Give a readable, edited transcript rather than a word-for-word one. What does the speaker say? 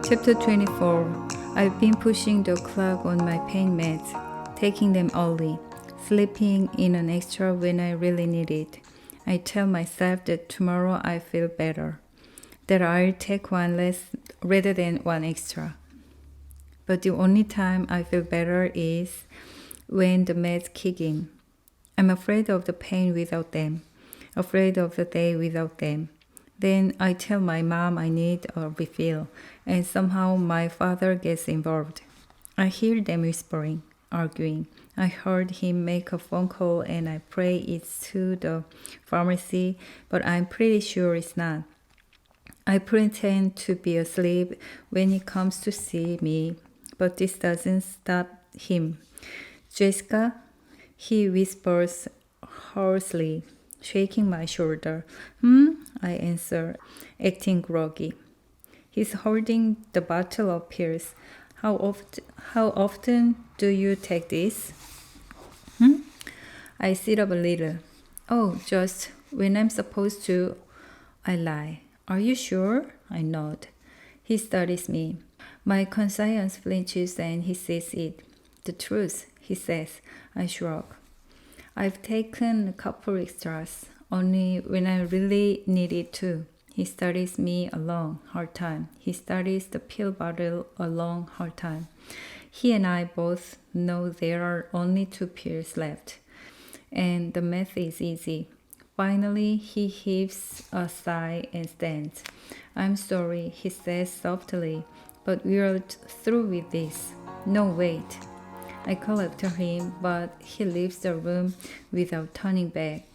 Chapter 24. I've been pushing the clock on my pain meds, taking them early, sleeping in an extra when I really need it. I tell myself that tomorrow I feel better, that I'll take one less rather than one extra. But the only time I feel better is when the meds kick in. I'm afraid of the pain without them, afraid of the day without them. Then I tell my mom I need a refill, and somehow my father gets involved. I hear them whispering, arguing. I heard him make a phone call and I pray it's to the pharmacy, but I'm pretty sure it's not. I pretend to be asleep when he comes to see me, but this doesn't stop him. Jessica, he whispers hoarsely, shaking my shoulder. I answer, acting groggy. He's holding the bottle of pills. How often do you take this? I sit up a little. Oh, just when I'm supposed to. I lie. Are you sure? I nod. He studies me. My conscience flinches and he says it. The truth, he says. I shrug. I've taken a couple extras, only when I really need it to. He studies me a long, hard time. He studies the pill bottle a long, hard time. He and I both know there are only 2 pills left, and the math is easy. Finally, he heaves a sigh and stands. I'm sorry, he says softly, but we're through with this. No, wait. I call after him, but he leaves the room without turning back.